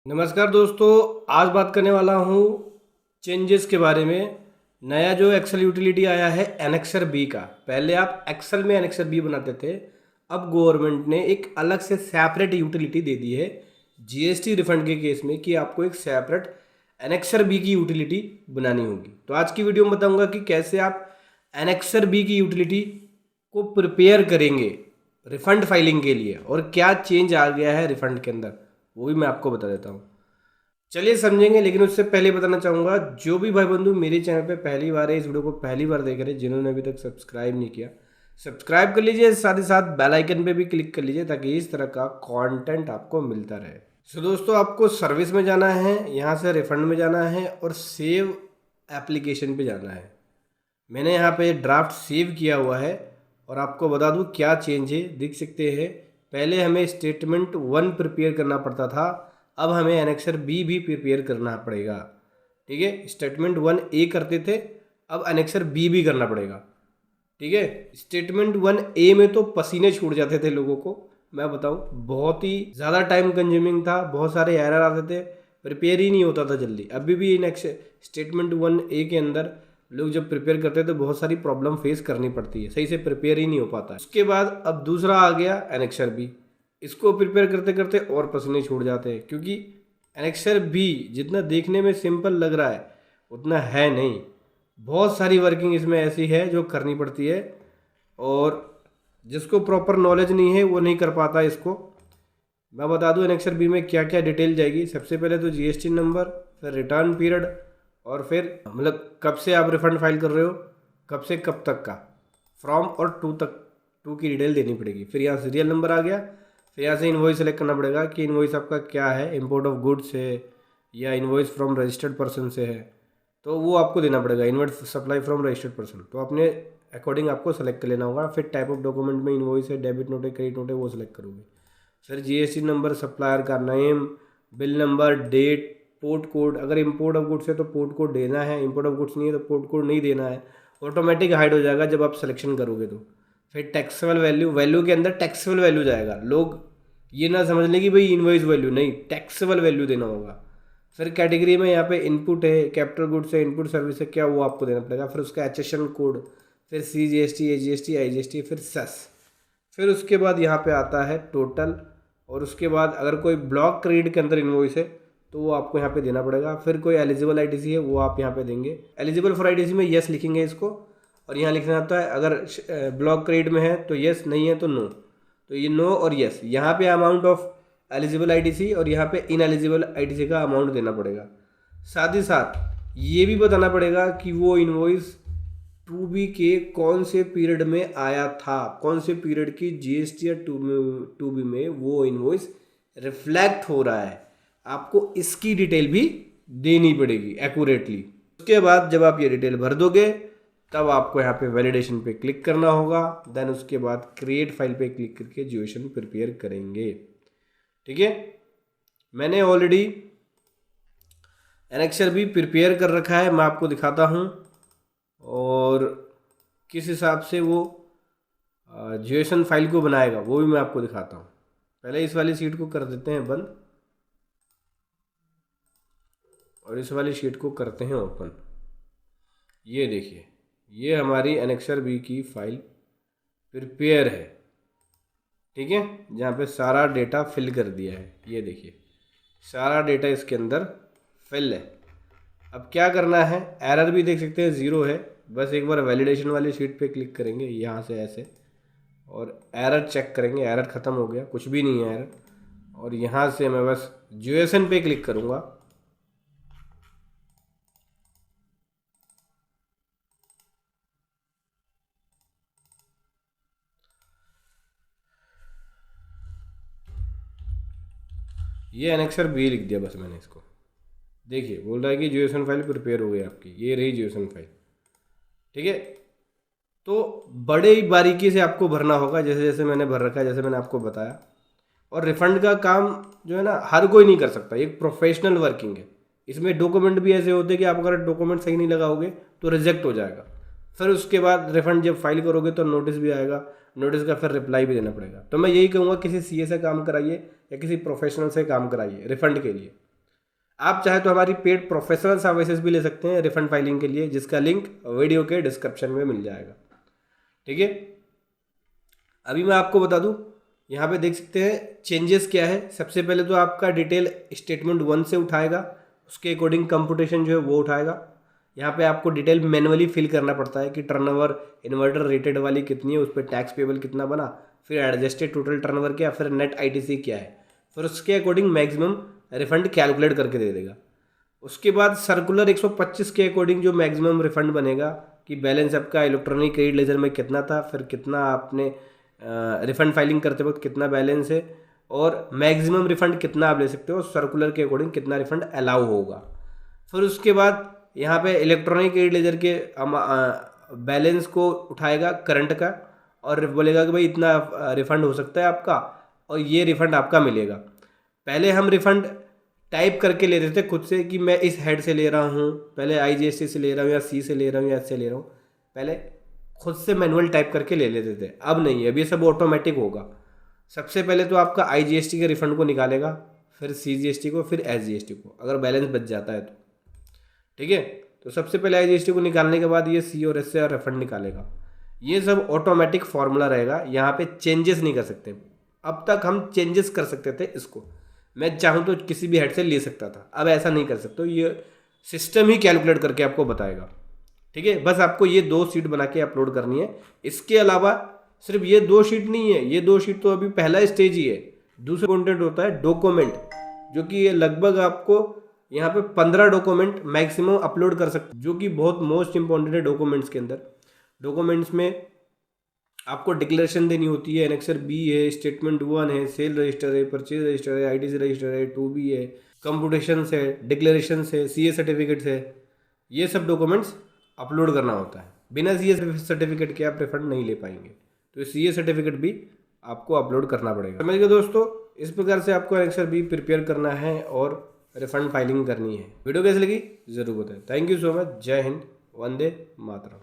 नमस्कार दोस्तों, आज बात करने वाला हूँ चेंजेस के बारे में। नया जो एक्सेल यूटिलिटी आया है एनेक्सर बी का। पहले आप एक्सेल में एनेक्सर बी बनाते थे, अब गवर्नमेंट ने एक अलग से सेपरेट यूटिलिटी दे दी है जीएसटी रिफंड के केस में कि आपको एक सेपरेट एनेक्सर बी की यूटिलिटी बनानी होगी। तो आज की वीडियो में बताऊंगा कि कैसे आप एनेक्सर बी की यूटिलिटी को प्रिपेयर करेंगे रिफंड फाइलिंग के लिए और क्या चेंज आ गया है रिफंड के अंदर, वो भी मैं आपको बता देता हूँ। चलिए समझेंगे, लेकिन उससे पहले बताना चाहूँगा जो भी भाई बंधु मेरे चैनल पे पहली बार है, इस वीडियो को पहली बार देख रहे हैं, जिन्होंने अभी तक सब्सक्राइब नहीं किया सब्सक्राइब कर लीजिए, साथ ही साथ बेल आइकन पे भी क्लिक कर लीजिए ताकि इस तरह का कंटेंट आपको मिलता रहे। सो दोस्तों, आपको सर्विस में जाना है, यहाँ से रिफंड में जाना है और सेव एप्लीकेशन पे जाना है। मैंने यहाँ पे ड्राफ्ट सेव किया हुआ है और आपको बता दूँ क्या चेंज है, देख सकते हैं। पहले हमें स्टेटमेंट 1 प्रिपेयर करना पड़ता था, अब हमें एनेक्सर बी भी प्रिपेयर करना पड़ेगा। ठीक है, स्टेटमेंट 1 ए करते थे, अब एनेक्सर बी भी करना पड़ेगा। ठीक है, स्टेटमेंट 1 ए में तो पसीने छूट जाते थे लोगों को, मैं बताऊं बहुत ही ज़्यादा टाइम कंज्यूमिंग था, बहुत सारे एरर आते थे, प्रिपेयर ही नहीं होता था जल्दी। अभी भी नेक्स्ट स्टेटमेंट 1 ए के अंदर लोग जब प्रिपेयर करते हैं तो बहुत सारी प्रॉब्लम फेस करनी पड़ती है, सही से प्रिपेयर ही नहीं हो पाता। उसके बाद अब दूसरा आ गया एनेक्सर बी। इसको प्रिपेयर करते करते और पसीने छूट जाते हैं, क्योंकि एनेक्सर बी जितना देखने में सिंपल लग रहा है उतना है नहीं। बहुत सारी वर्किंग इसमें ऐसी है जो करनी पड़ती है और जिसको प्रॉपर नॉलेज नहीं है वो नहीं कर पाता इसको। मैं बता दूं एनेक्सर बी में क्या क्या डिटेल जाएगी। सबसे पहले तो जीएसटी नंबर, फिर रिटर्न पीरियड, और फिर मतलब कब से आप रिफंड फाइल कर रहे हो, कब से कब तक का, फ्रॉम और टू तक, टू की डिटेल देनी पड़ेगी। फिर यहाँ सीरियल नंबर आ गया, फिर यहाँ से इन्वॉइस सेलेक्ट करना पड़ेगा कि इन्वॉइस आपका क्या है, इंपोर्ट ऑफ गुड्स है या इन्वॉइस फ्रॉम रजिस्टर्ड पर्सन से है, तो वो आपको देना पड़ेगा। Invert supply from registered person, तो अपने अकॉर्डिंग आपको सेलेक्ट कर लेना होगा। फिर टाइप ऑफ डॉक्यूमेंट में इन्वॉइस है, डेबिट नोट है, क्रेडिट नोट है, वो सेलेक्ट करोगे। फिर जीएसटी नंबर, सप्लायर का name, bill number, date, port code. अगर इंपोर्ट ऑफ गुड्स है तो पोर्ट कोड देना है, इंपोर्ट ऑफ गुड्स नहीं है तो पोर्ट कोड नहीं देना है, ऑटोमेटिक हाइड हो जाएगा जब आप सिलेक्शन करोगे तो। फिर टैक्सेबल वैल्यू, वैल्यू के अंदर टैक्सेबल वैल्यू जाएगा। लोग ये ना समझ लें कि भाई इनवॉइस वैल्यू, नहीं, टैक्सेबल वैल्यू देना होगा। फिर कैटेगरी में यहाँ पे इनपुट है, कैपिटल गुड्स है, इनपुट सर्विस है, क्या वो आपको देना पड़ेगा। फिर उसका एचएसएन कोड, फिर सीजीएसटी, एजीएसटी, आईजीएसटी, फिर सेस। फिर उसके बाद यहाँ पे आता है टोटल, और उसके बाद अगर कोई ब्लॉक क्रेडिट के अंदर इन्वॉइस है तो वो आपको यहाँ पे देना पड़ेगा। फिर कोई एलिजिबल आईटीसी है वो आप यहाँ पे देंगे। एलिजिबल फॉर आईटीसी में यस लिखेंगे इसको, और यहाँ लिखना आता है अगर ब्लॉक क्रेडिट में है तो यस, नहीं है तो नो, तो ये नो और यस। यहाँ पे अमाउंट ऑफ एलिजिबल आईटीसी और यहाँ पे इनएलिजिबल आईटीसी का अमाउंट देना पड़ेगा। साथ ही साथ ये भी बताना पड़ेगा कि वो इन्वॉइस टू बी के कौन से पीरियड में आया था, कौन से पीरियड की जीएसटी या टू बी में वो इन्वॉइस रिफ्लेक्ट हो रहा है, आपको इसकी डिटेल भी देनी पड़ेगी एक्यूरेटली। उसके बाद जब आप ये डिटेल भर दोगे तब आपको यहाँ पे वैलिडेशन पे क्लिक करना होगा। देन उसके बाद क्रिएट फाइल पे क्लिक करके जीएसटी प्रिपेयर करेंगे। ठीक है, मैंने ऑलरेडी एनेक्सर भी प्रिपेयर कर रखा है, मैं आपको दिखाता हूँ और किस हिसाब से वो जीएसटी फाइल को बनाएगा वो भी मैं आपको दिखाता हूँ। पहले इस वाली शीट को कर देते हैं बंद और इस वाली शीट को करते हैं ओपन। ये देखिए, ये हमारी एनेक्सर बी की फाइल प्रिपेयर है। ठीक है, जहाँ पे सारा डेटा फिल कर दिया है, ये देखिए सारा डेटा इसके अंदर फिल है। अब क्या करना है, एरर भी देख सकते हैं 0 है, बस एक बार वैलिडेशन वाली शीट पे क्लिक करेंगे यहाँ से ऐसे और एरर चेक करेंगे। एरर ख़त्म हो गया, कुछ भी नहीं है एरर, और यहाँ से मैं बस जीएसटी पे क्लिक करूँगा। ये एनेक्सर बी लिख दिया बस मैंने इसको। देखिए बोल रहा है कि जीएसटी फाइल प्रिपेयर हो गई आपकी, ये रही जीएसटी फाइल। ठीक है, तो बड़े ही बारीकी से आपको भरना होगा, जैसे जैसे मैंने भर रखा है, जैसे मैंने आपको बताया। और रिफंड का काम जो है ना हर कोई नहीं कर सकता, एक प्रोफेशनल वर्किंग है। इसमें डॉक्यूमेंट भी ऐसे होते हैं कि आप अगर डॉक्यूमेंट सही नहीं लगाओगे तो रिजेक्ट हो जाएगा। फिर उसके बाद रिफंड जब फाइल करोगे तो नोटिस भी आएगा, नोटिस का फिर रिप्लाई भी देना पड़ेगा। तो मैं यही कहूँगा किसी सीए से काम कराइए या किसी प्रोफेशनल से काम कराइए रिफंड के लिए। आप चाहे तो हमारी पेड प्रोफेशनल सर्विसेज भी ले सकते हैं रिफंड फाइलिंग के लिए, जिसका लिंक वीडियो के डिस्क्रिप्शन में मिल जाएगा। ठीक है, अभी मैं आपको बता दूं, यहाँ पे देख सकते हैं चेंजेस क्या है। सबसे पहले तो आपका डिटेल स्टेटमेंट 1 से उठाएगा, उसके अकॉर्डिंग कंप्यूटेशन जो है वो उठाएगा। यहाँ पे आपको डिटेल मैनुअली फिल करना पड़ता है कि टर्नओवर इन्वर्टर रेटेड वाली कितनी है, उस पर टैक्स पेबल कितना बना, फिर एडजस्टेड टोटल टर्नओवर क्या, फिर नेट आईटीसी क्या है, फिर उसके अकॉर्डिंग मैक्सिमम रिफंड कैलकुलेट करके दे देगा। उसके बाद सर्कुलर 125 के अकॉर्डिंग जो मैक्सिमम रिफंड बनेगा कि बैलेंस आपका इलेक्ट्रॉनिक क्रेडिट लेजर में कितना था, फिर कितना आपने रिफंड फाइलिंग करते वक्त कितना बैलेंस है, और मैक्सिमम रिफंड कितना आप ले सकते हो, सर्कुलर के अकॉर्डिंग कितना रिफंड अलाउ होगा। फिर उसके बाद यहाँ पे इलेक्ट्रॉनिक क्रेडिट लेजर के बैलेंस को उठाएगा करंट का, और बोलेगा कि भाई इतना रिफंड हो सकता है आपका, और ये रिफंड आपका मिलेगा। पहले हम रिफंड टाइप करके लेते थे खुद से कि मैं इस हेड से ले रहा हूँ, पहले IGST से ले रहा हूँ या C से ले रहा हूँ या S से ले रहा हूँ, पहले खुद से मैनुअल टाइप करके ले लेते थे। अब नहीं है, अब ये सब ऑटोमेटिक होगा। सबसे पहले तो आपका IGST के रिफंड को निकालेगा, फिर CGST को, फिर SGST को, अगर बैलेंस बच जाता है तो। ठीक है, तो सबसे पहले IGST को निकालने के बाद ये C और S से रिफंड निकालेगा। ये सब ऑटोमेटिक फॉर्मूला रहेगा, यहाँ पे चेंजेस नहीं कर सकते। अब तक हम चेंजेस कर सकते थे, इसको मैं चाहूँ तो किसी भी हेड से ले सकता था, अब ऐसा नहीं कर सकते। ये सिस्टम ही कैलकुलेट करके आपको बताएगा। ठीक है, बस आपको ये 2 शीट बना के अपलोड करनी है। इसके अलावा सिर्फ ये 2 शीट नहीं है, ये 2 शीट तो अभी पहला स्टेज ही है। दूसरा कंटेंट होता है डॉक्यूमेंट, जो कि ये लगभग आपको यहाँ पे 15 डॉक्यूमेंट मैक्सिमम अपलोड कर सकते, जो कि बहुत मोस्ट इंपॉर्टेंट है डॉक्यूमेंट्स के अंदर। डॉक्यूमेंट्स में आपको डिक्लेरेशन देनी होती है, एनेक्सर B है, स्टेटमेंट 1 है, सेल रजिस्टर है, परचेज रजिस्टर है, ITC रजिस्टर है, 2B है, कंप्यूटेशन है, डिक्लेरेशन है, CA सर्टिफिकेट है। ये सब डॉक्यूमेंट्स अपलोड करना होता है। बिना CA सर्टिफिकेट के आप रिफंड नहीं ले पाएंगे, तो CA सर्टिफिकेट भी आपको अपलोड करना पड़ेगा। समझ गए दोस्तों, इस प्रकार से आपको एनेक्सर B प्रिपेयर करना है और रिफंड फाइलिंग करनी है। वीडियो कैसी लगी जरूर बताएं। Thank you so much. जय हिंद, वंदे मातरम।